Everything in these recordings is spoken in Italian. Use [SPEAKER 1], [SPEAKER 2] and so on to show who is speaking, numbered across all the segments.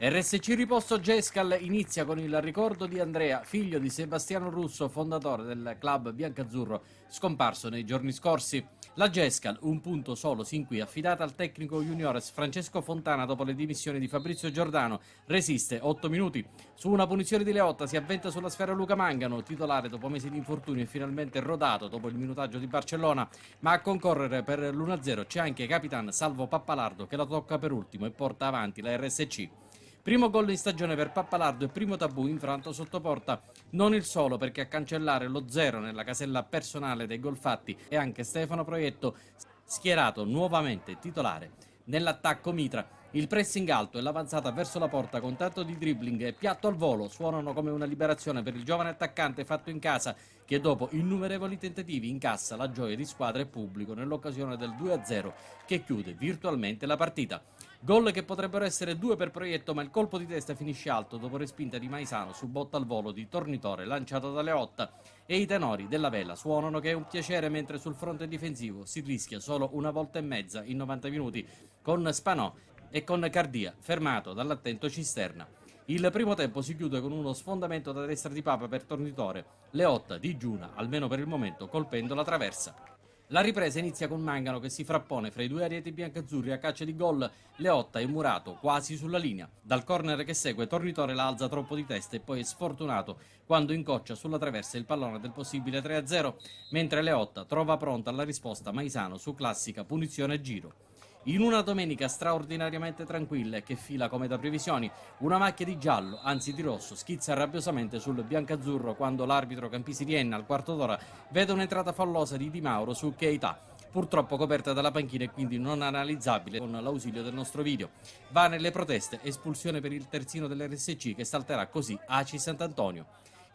[SPEAKER 1] RSC Riposto Gescal inizia con il ricordo di Andrea, figlio di Sebastiano Russo, fondatore del club biancazzurro, scomparso nei giorni scorsi. La Gescal, un punto solo sin qui, affidata al tecnico juniores Francesco Fontana dopo le dimissioni di Fabrizio Giordano, resiste 8 minuti. Su una punizione di Leotta si avventa sulla sfera Luca Mangano, titolare dopo mesi di infortunio e finalmente rodato dopo il minutaggio di Barcellona, ma a concorrere per l'1-0 c'è anche Capitan Salvo Pappalardo che la tocca per ultimo e porta avanti la RSC. Primo gol in stagione per Pappalardo e primo tabù infranto sotto porta. Non il solo, perché a cancellare lo 0 nella casella personale dei gol fatti è anche Stefano Proietto, schierato nuovamente titolare. Nell'attacco Mitra, il pressing alto e l'avanzata verso la porta con tanto di dribbling e piatto al volo suonano come una liberazione per il giovane attaccante fatto in casa che dopo innumerevoli tentativi incassa la gioia di squadra e pubblico nell'occasione del 2-0 che chiude virtualmente la partita. Gol che potrebbero essere 2 per Proietto, ma il colpo di testa finisce alto dopo respinta di Maisano su botta al volo di Tornitore lanciato da Leotta e i tenori della vela suonano che è un piacere, mentre sul fronte difensivo si rischia solo una volta e mezza in 90 minuti con Spanò e con Cardia fermato dall'attento Cisterna. Il primo tempo si chiude con uno sfondamento da destra di Papa per Tornitore. Leotta digiuna, almeno per il momento, colpendo la traversa. La ripresa inizia con Mangano che si frappone fra i due arieti biancazzurri a caccia di gol. Leotta è murato quasi sulla linea. Dal corner che segue Tornitore la alza troppo di testa e poi è sfortunato quando incoccia sulla traversa il pallone del possibile 3-0, mentre Leotta trova pronta la risposta Maisano su classica punizione e giro. In una domenica straordinariamente tranquilla e che fila come da previsioni, una macchia di giallo, anzi di rosso, schizza rabbiosamente sul biancazzurro quando l'arbitro Campisi Rienna al quarto d'ora vede un'entrata fallosa di Di Mauro su Keita, purtroppo coperta dalla panchina e quindi non analizzabile con l'ausilio del nostro video. Va nelle proteste, espulsione per il terzino dell'RSC che salterà così Aci Sant'Antonio.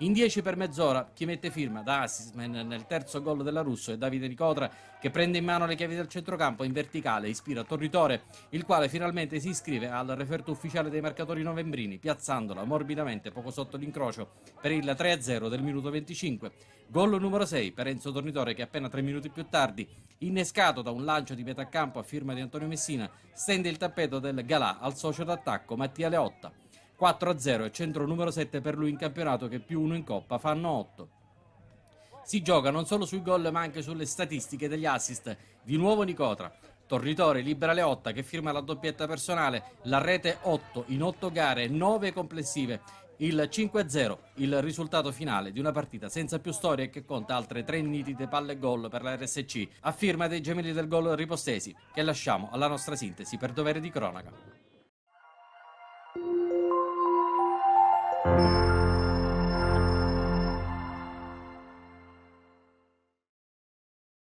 [SPEAKER 1] In 10 per mezz'ora, chi mette firma da assistman nel terzo gol della Russo è Davide Nicotra, che prende in mano le chiavi del centrocampo in verticale e ispira Tornitore, il quale finalmente si iscrive al referto ufficiale dei marcatori novembrini, piazzandola morbidamente poco sotto l'incrocio per il 3-0 del minuto 25. Gol numero 6 per Enzo Tornitore che appena 3 minuti più tardi, innescato da un lancio di metà campo a firma di Antonio Messina, stende il tappeto del Galà al socio d'attacco Mattia Leotta. 4-0 e centro numero 7 per lui in campionato che più uno in coppa fanno 8. Si gioca non solo sui gol ma anche sulle statistiche degli assist. Di nuovo Nicotra. Tornitore libera Leotta che firma la doppietta personale, la rete 8 in 8 gare, 9 complessive. Il 5-0, il risultato finale di una partita senza più storia e che conta altre 3 nitide palle gol per la RSC, a firma dei gemelli del gol ripostesi, che lasciamo alla nostra sintesi per dovere di cronaca.